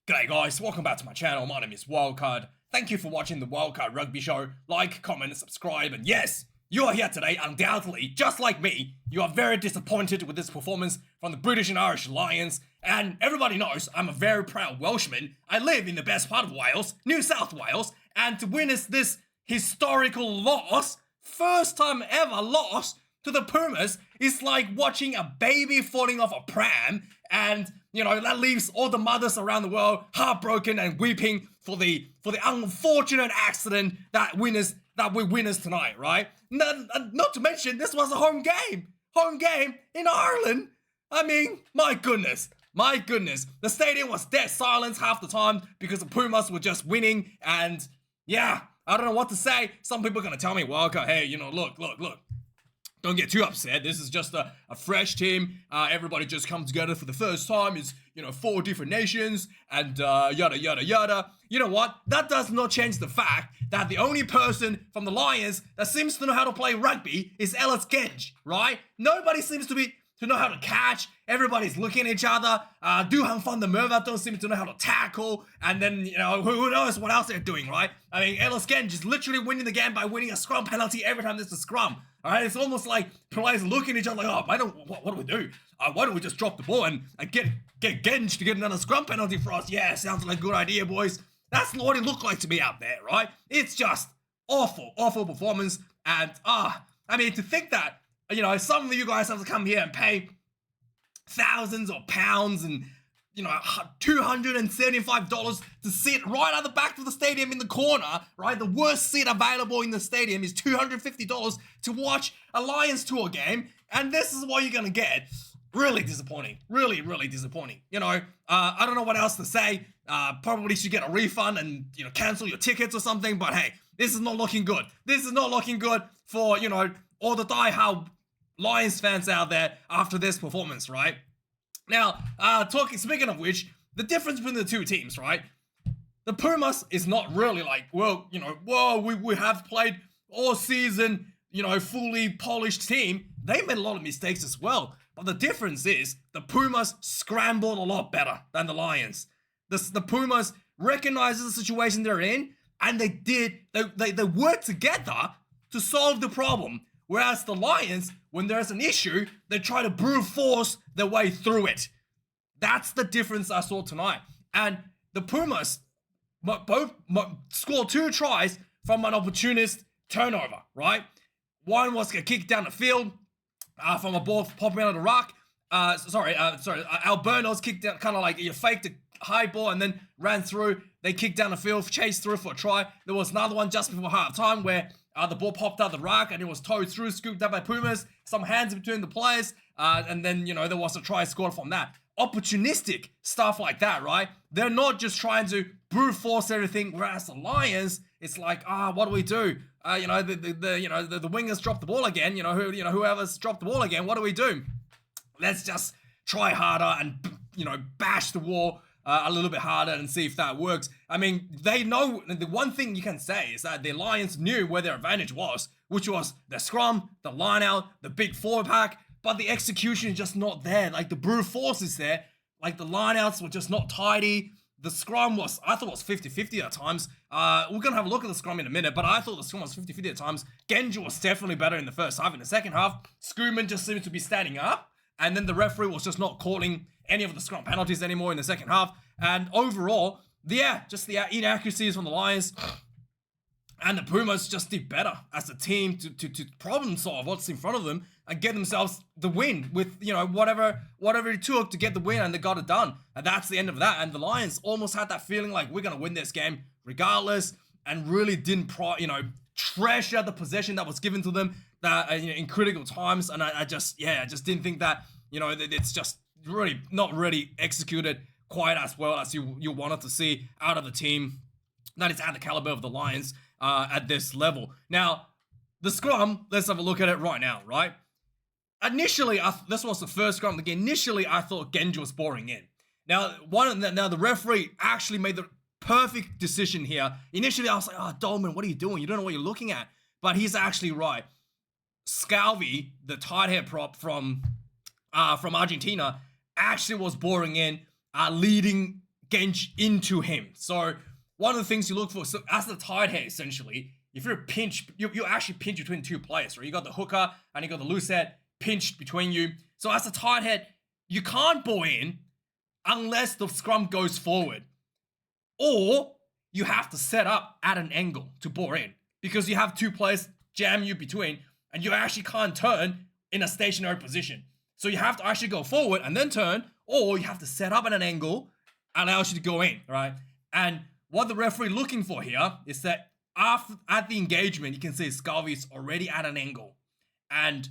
G'day guys, welcome back to my channel. My name is Wildkard. Thank you for watching the Wildkard Rugby Show. Like, comment, and subscribe. And yes, you are here today, undoubtedly, just like me. You are very disappointed with this performance from the British and Irish Lions. And everybody knows I'm a very proud Welshman. I live in the best part of Wales, New South Wales. And to witness this historical loss, first time ever loss to the Pumas, is like watching a baby falling off a pram. And you know, that leaves all the mothers around the world heartbroken and weeping for the unfortunate accident that we witnessed tonight, right? Not to mention, this was a home game in Ireland. I mean, my goodness. The stadium was dead silence half the time because the Pumas were just winning, and yeah, I don't know what to say. Some people are gonna tell me, well, okay, hey, you know, look. Don't get too upset. This is just a fresh team. Everybody just comes together for the first time. It's, you know, 4 different nations and yada, yada, yada. You know what? That does not change the fact that the only person from the Lions that seems to know how to play rugby is Ellis Genge, right? Nobody seems to know how to catch. Everybody's looking at each other. Duhan van der Merwe don't seem to know how to tackle. And then, you know, who knows what else they're doing, right? I mean, Ellis Genge is literally winning the game by winning a scrum penalty every time there's a scrum. All right, it's almost like players looking at each other like, oh, what do we do? Why don't we just drop the ball and get Genge to get another scrum penalty for us? Yeah, sounds like a good idea, boys. That's not what it looked like to me out there, right? It's just awful performance. And, I mean, to think that, you know, some of you guys have to come here and pay thousands of pounds and, you know, $275 to sit right at the back of the stadium in the corner, right? The worst seat available in the stadium is $250 to watch a Lions tour game, and this is what you're gonna get. Really disappointing. Really disappointing. You know, I don't know what else to say. Probably should get a refund and, you know, cancel your tickets or something, but hey, this is not looking good. This is not looking good for, you know, all the die-hard Lions fans out there after this performance, right? Now, speaking of which, the difference between the two teams, right? The Pumas is not really like, well, you know, whoa, we have played all season, you know, fully polished team. They made a lot of mistakes as well. But the difference is the Pumas scrambled a lot better than the Lions. The Pumas recognized the situation they're in, and they worked together to solve the problem. Whereas the Lions, when there's an issue, they try to brute force their way through it. That's the difference I saw tonight. And the Pumas both scored 2 tries from an opportunist turnover, right? One was a kick down the field from a ball popping out of the ruck. Alberno's kicked out, kind of like you faked a high ball and then ran through. They kicked down the field, chased through for a try. There was another one just before half time where the ball popped out the ruck and it was towed through, scooped up by Pumas. Some hands between the players. And then, you know, there was a try scored from that. Opportunistic stuff like that, right? They're not just trying to brute force everything. Whereas the Lions, it's like, what do we do? You know, the wingers dropped the ball again. Whoever's dropped the ball again, what do we do? Let's just try harder and, you know, bash the wall a little bit harder and see if that works. I mean, they know, the one thing you can say is that the Lions knew where their advantage was, which was the scrum, the line out, the big forward pack, but the execution is just not there. Like, the brute force is there. Like, the line outs were just not tidy. The scrum was, I thought it was 50-50 at times. We're going to have a look at the scrum in a minute, but I thought the scrum was 50-50 at times. Genge was definitely better in the first half. In the second half, Schoeman just seemed to be standing up, and then the referee was just not calling any of the scrum penalties anymore in the second half. And overall, just the inaccuracies from the Lions and the Pumas just did better as a team to problem solve what's in front of them and get themselves the win with, you know, whatever it took to get the win, and they got it done. And that's the end of that. And the Lions almost had that feeling like we're going to win this game regardless, and really didn't treasure the possession that was given to them in critical times. And I just didn't think that, you know, it's just really not really executed quite as well as you wanted to see out of the team that is at the caliber of the Lions at this level. Now, the scrum, let's have a look at it right now, right? Initially, this was the first scrum. Again, initially, I thought Genge was boring in. Now, the referee actually made the perfect decision here. Initially, I was like, Dolman, what are you doing? You don't know what you're looking at. But he's actually right. Scalvi, the tight head prop from Argentina, actually was boring in, leading Genj into him. So one of the things you look for, so as the tight head, essentially, if you're pinched, you actually pinch between two players, right? You got the hooker and you got the loose head pinched between you. So as a tight head, you can't ball in unless the scrum goes forward. Or you have to set up at an angle to ball in because you have two players jam you between and you actually can't turn in a stationary position. So you have to actually go forward and then turn, or you have to set up at an angle and allows you to go in, right? And what the referee looking for here is that at the engagement, you can see Scalvi is already at an angle. And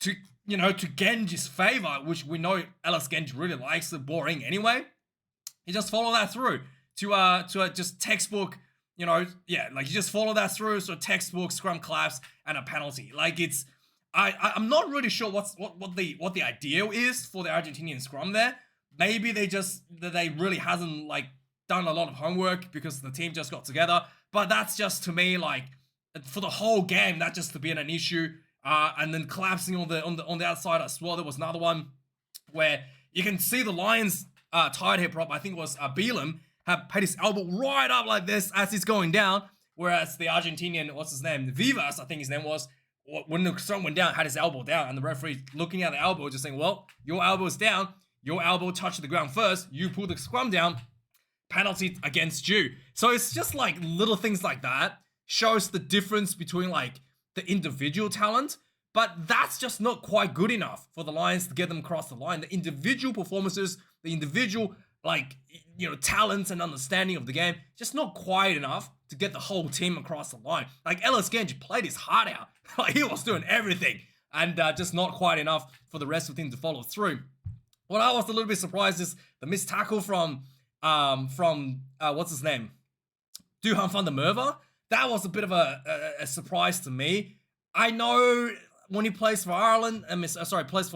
to Genj's favor, which we know Ellis Genj really likes the boring anyway, you just follow that through to just textbook, you just follow that through, so textbook scrum collapse and a penalty. Like I'm not really sure what the idea is for the Argentinian scrum there. Maybe they really hasn't like done a lot of homework because the team just got together. But that's just, to me, like, for the whole game, that just to be an issue. And then collapsing on the outside as well. There was another one where you can see the Lions tight head prop, I think it was Belam, had his elbow right up like this as he's going down. Whereas the Argentinian, what's his name? Vivas, I think his name was, when the scrum went down, had his elbow down. And the referee looking at the elbow, just saying, well, your elbow's down. Your elbow touched the ground first. You pull the scrum down. Penalty against you. So it's just like little things like that shows the difference between like the individual talent, but that's just not quite good enough for the Lions to get them across the line. The individual performances, the individual talents and understanding of the game, just not quite enough to get the whole team across the line. Like Ellis Genj played his heart out. Like he was doing everything, and just not quite enough for the rest of the team to follow through. What I was a little bit surprised is the missed tackle from what's his name? Duhan van der Merwe. That was a bit of a surprise to me. I know when he plays for Ireland, plays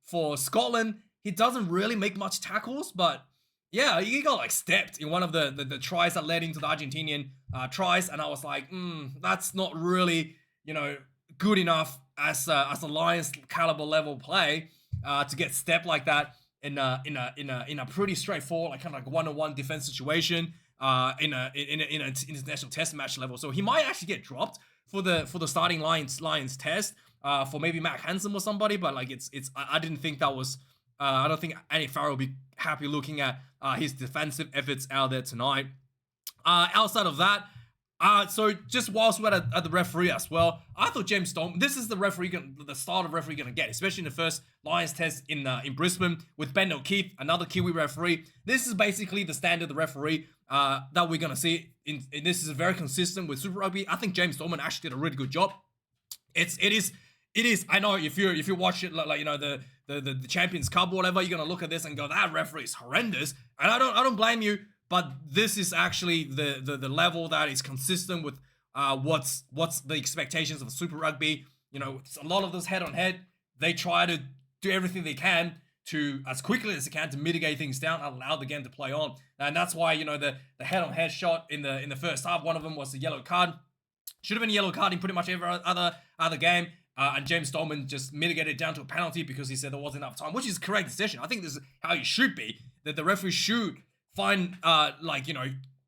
for Scotland, he doesn't really make much tackles, but yeah, he got like stepped in one of the tries that led into the Argentinian tries, and I was like, that's not really, good enough as a Lions caliber level play to get stepped like that in a pretty straightforward, like kind of like one-on-one defense situation in an international test match level. So he might actually get dropped for the starting Lions test for maybe Matt Hansen or somebody. But like I didn't think that was. I don't think Andy Farrell will be happy looking at his defensive efforts out there tonight. Outside of that, so just whilst we're at the referee as well, I thought James Stolman, this is the style of referee going to get, especially in the first Lions test in Brisbane with Ben O'Keefe, another Kiwi referee. This is basically the standard of the referee that we're going to see. This is very consistent with Super Rugby. I think James Stolman actually did a really good job. It is. I know if you watch it like the Champions Cup or whatever, you're gonna look at this and go, that referee is horrendous. And I don't blame you, but this is actually the level that is consistent with what's the expectations of Super Rugby. A lot of those head-on-head, they try to do everything they can to, as quickly as they can, to mitigate things down and allow the game to play on. And that's why the head-on-head shot in the first half, one of them was a yellow card. Should have been a yellow card in pretty much every other game. And James Stolman just mitigated it down to a penalty because he said there wasn't enough time, which is a correct decision. I think this is how it should be, that the referee should find,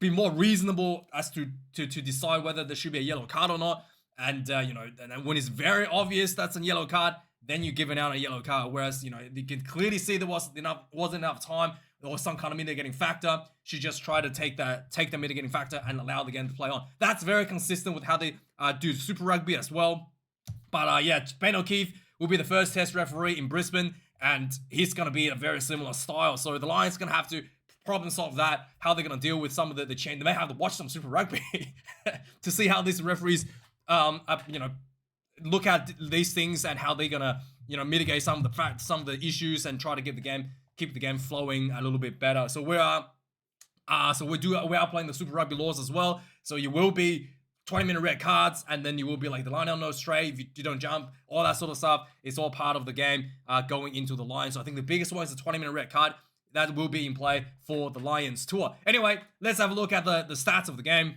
be more reasonable as to decide whether there should be a yellow card or not. And, and when it's very obvious that's a yellow card, then you're giving out a yellow card. Whereas, you can clearly see there wasn't enough time or some kind of mitigating factor. She just tried to take the mitigating factor and allow the game to play on. That's very consistent with how they do Super Rugby as well. But Ben O'Keefe will be the first test referee in Brisbane, and he's going to be in a very similar style. So the Lions going to have to problem solve that, how they're going to deal with some of the change. They may have to watch some Super Rugby to see how these referees, look at these things and how they're going to, mitigate some of the issues and try to keep the game flowing a little bit better. So we are playing the Super Rugby laws as well. So you will be 20-minute red cards, and then you will be like the line out no stray if you don't jump, all that sort of stuff. It's all part of the game going into the line. So I think the biggest one is the 20-minute red card. That will be in play for the Lions tour. Anyway, let's have a look at the stats of the game.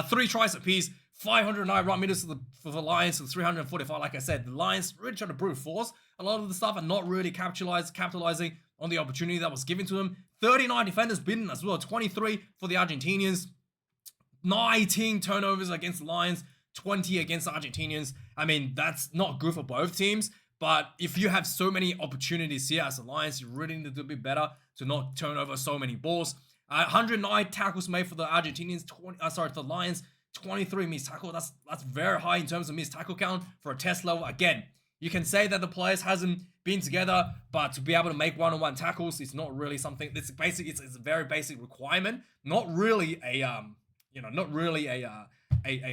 3 tries apiece 509 right meters for the Lions to 345. Like I said, the Lions really trying to brute force a lot of the stuff and not really capitalizing on the opportunity that was given to them. 39 defenders beaten as well, 23 for the Argentinians. 19 turnovers against the Lions, 20 against the Argentinians. I mean, that's not good for both teams. But if you have so many opportunities here as a Lions, you really need to do a bit better to not turn over so many balls. 109 tackles made for the Argentinians, the Lions, 23 missed tackle. That's very high in terms of missed tackle count for a test level. Again, you can say that the players hasn't been together, but to be able to make one-on-one tackles is not really something. It's basic. It's a very basic requirement. Not really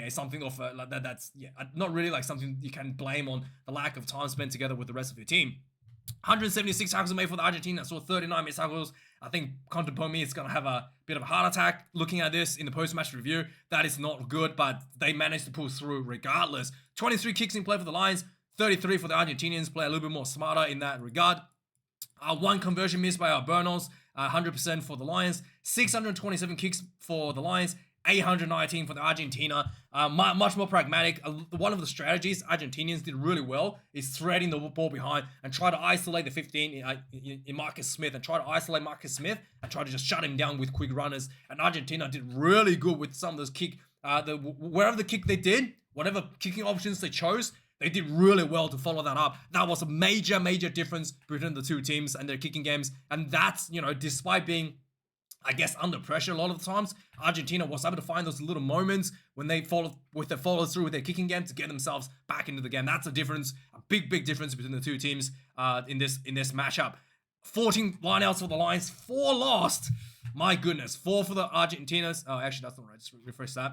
something of like that. That's not really like something you can blame on the lack of time spent together with the rest of your team. 176 tackles made for the Argentina. I saw 39 missed tackles. I think Contepomi is going to have a bit of a heart attack looking at this in the post-match review. That is not good, but they managed to pull through regardless. 23 kicks in play for the Lions, 33 for the Argentinians. Play a little bit more smarter in that regard. One conversion missed by our Bernals, 100% for the Lions. 627 kicks for the Lions, 819 for the Argentina. Much more pragmatic. One of the strategies Argentinians did really well is threading the ball behind and try to isolate the 15 in Marcus Smith and try to isolate Marcus Smith and try to just shut him down with quick runners. And Argentina did really good with some of those kick. Wherever the kick they did, whatever kicking options they chose, they did really well to follow that up. That was a major difference between the two teams and their kicking games. And that's, despite being, I guess, under pressure a lot of the times, Argentina was able to find those little moments when they follow through with their kicking game to get themselves back into the game. That's a difference, a big difference between the two teams in this matchup. 14 lineouts for the Lions, 4 lost. My goodness, 4 for the Argentinas. Oh, actually, that's not right. Just refresh that.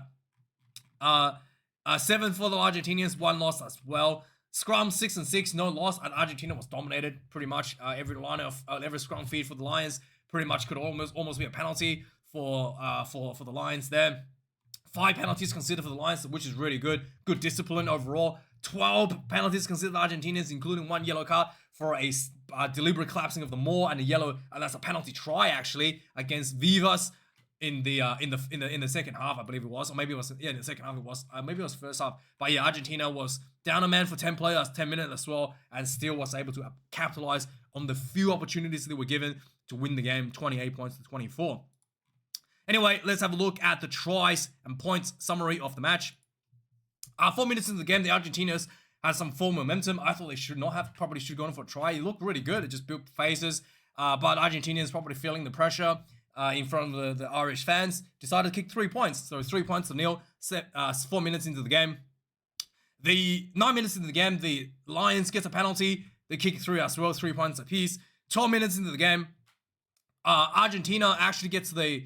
7 for the Argentinians, 1 loss as well. Scrum 6-6, no loss, and Argentina was dominated pretty much. Every scrum feed for the Lions pretty much could almost be a penalty for the Lions there. 5 penalties considered for the Lions, which is really good. Good discipline overall. 12 penalties considered for the Argentinians, including 1 yellow card for a deliberate collapsing of the maul and a yellow. And that's a penalty try actually against Vivas in the second half, I believe it was, or maybe it was in the second half it was. Maybe it was first half. But yeah, Argentina was down a man for 10 players, 10 minutes as well, and still was able to capitalize on the few opportunities they were given to win the game, 28 points to 24. Anyway, let's have a look at the tries and points summary of the match. 4 minutes into the game, the Argentinas had some full momentum. I thought they should have gone for a try. It looked really good. It just built phases. But Argentinians probably feeling the pressure in front of the Irish fans, decided to kick 3 points. So 3 points to nil, 4 minutes into the game. The 9 minutes into the game, the Lions gets a penalty. They kick 3 as well, 3 points apiece. 12 minutes into the game, Argentina actually gets the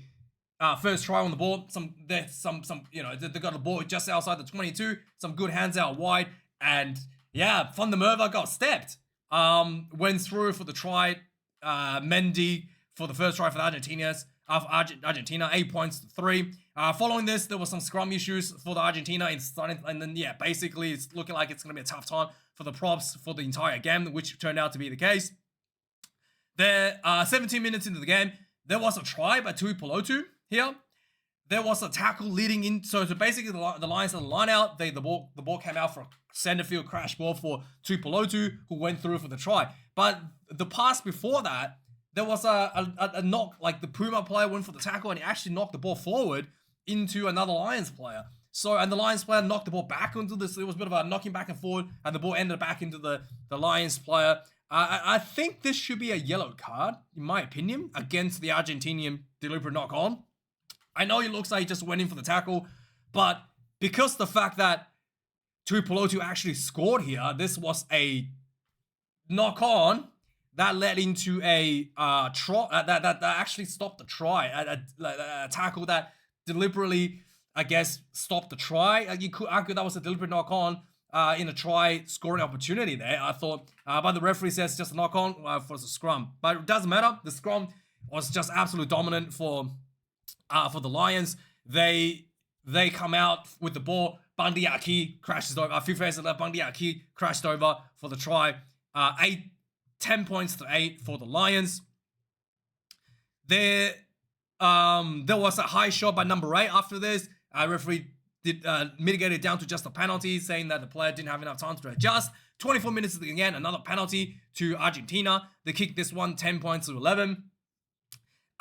first try on the ball. They got the ball just outside the 22. Some good hands out wide, and yeah, Van der Merwe got stepped. Went through for the try. Mendy for the first try for the Argentina, 8 points to 3. Following this, there was some scrum issues for the Argentina and then basically it's looking like it's going to be a tough time for the props for the entire game, which turned out to be the case. There, 17 minutes into the game, there was a try by Tui Pelotu here. There was a tackle leading in, so basically the Lions had a line out. The ball came out for a center field crash ball for Tui Pelotu, who went through for the try. But the pass before that, there was a knock, like the Puma player went for the tackle and he actually knocked the ball forward into another Lions player. And the Lions player knocked the ball back into this. It was a bit of a knocking back and forward, and the ball ended back into the Lions player. I think this should be a yellow card, in my opinion, against the Argentinian deliberate knock on. I know it looks like he just went in for the tackle, but because the fact that Tui Pelotu actually scored here, this was a knock on that led into a try that actually stopped the try, a tackle that deliberately, I guess, stopped the try. You could argue that was a deliberate knock on in a try scoring opportunity there. I thought, but the referee says just a knock on for the scrum, but it doesn't matter. The scrum was just absolutely dominant for the Lions. They come out with the ball. Bandiaki crashes over. A few phases left. Bandiaki crashed over for the try. 10 points to 8 for the Lions. There was a high shot by number 8 after this. Referee mitigated down to just a penalty, saying that the player didn't have enough time to adjust. 24 minutes again, another penalty to Argentina. They kicked this one 10 points to 11.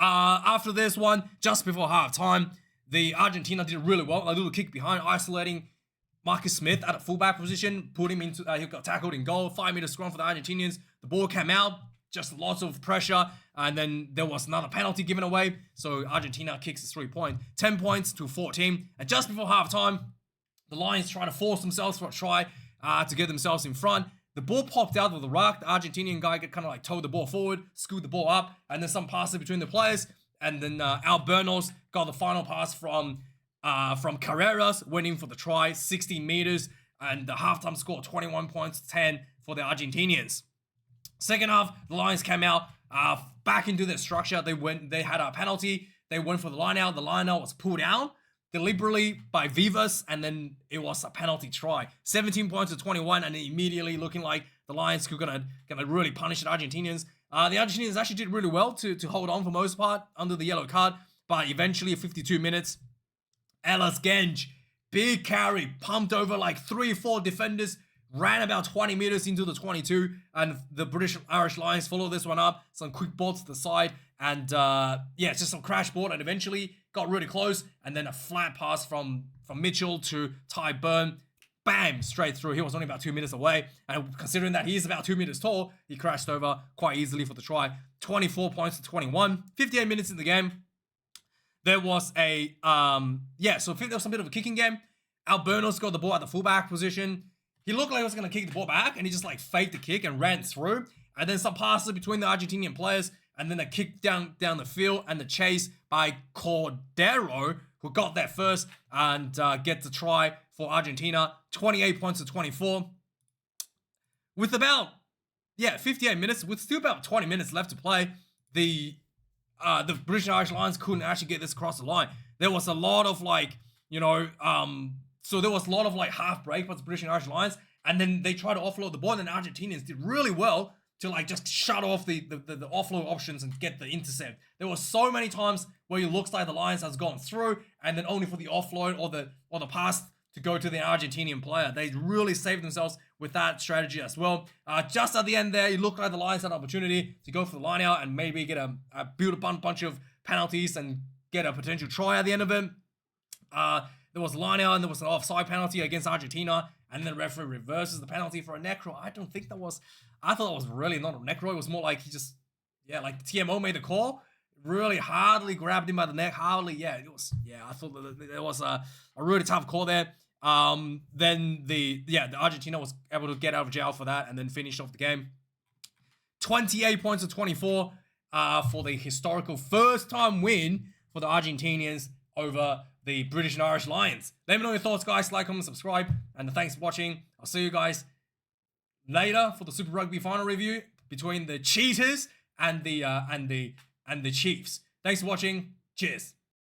After this one, just before halftime, the Argentina did really well. A little kick behind, isolating Marcus Smith at a fullback position, put him into, he got tackled in goal, 5-meter scrum for the Argentinians. The ball came out, just lots of pressure, and then there was another penalty given away. So Argentina kicks a 3-point, 10 points to 14. And just before halftime, the Lions try to force themselves for a try to get themselves in front. The ball popped out with the ruck. The Argentinian guy kind of like towed the ball forward, scoot the ball up, and then some passes between the players. And then Albernos got the final pass from Carreras, went in for the try, 16 meters, and the halftime score 21 points to 10 for the Argentinians. Second half, the Lions came out back into their structure. They had a penalty. They went for the line out. The line out was pulled out deliberately by Vivas, and then it was a penalty try. 17 points to 21, and immediately looking like the Lions were gonna really punish the Argentinians. The Argentinians actually did really well to hold on for most part under the yellow card, but eventually at 52 minutes, Elas Genge, big carry, pumped over like 3-4 defenders, ran about 20 meters into the 22, and the British Irish Lions followed this one up. Some quick balls to the side, and it's just some crash board, and eventually got really close, and then a flat pass from Mitchell to Ty Burn. Bam, straight through. He was only about 2 meters away, and considering that he's about 2 meters tall, he crashed over quite easily for the try. 24 points to 21. 58 minutes in the game. There was a, so there was a bit of a kicking game. Albernos got the ball at the fullback position. He looked like he was going to kick the ball back, and he just like faked the kick and ran through. And then some passes between the Argentinian players, and then a kick down the field, and the chase by Cordero, who got there first and get the try for Argentina. 28 points to 24. With about, 58 minutes, with still about 20 minutes left to play, the British and Irish Lions couldn't actually get this across the line. There was a lot of so there was a lot of like half break by the British and Irish Lions, and then they tried to offload the ball, and the Argentinians did really well to like just shut off the offload options and get the intercept. There were so many times where it looks like the Lions has gone through, and then only for the offload or the pass to go to the Argentinian player. They really saved themselves with that strategy as well. Just at the end there, it looked like the Lions had an opportunity to go for the line out and maybe get a bunch of penalties and get a potential try at the end of it. There was a line out, and there was an offside penalty against Argentina, and then the referee reverses the penalty for a neck roll. I thought that was really not a neck roll. It was more like he just, like TMO made the call, really hardly grabbed him by the neck, I thought that there was a really tough call there. Then the Argentina was able to get out of jail for that and then finish off the game. 28 points to 24 for the historical first-time win for the Argentinians over the British and Irish Lions. Let me know your thoughts, guys. Like, comment, subscribe, and thanks for watching. I'll see you guys later for the Super Rugby final review between the Cheetahs and the Chiefs. Thanks for watching. Cheers.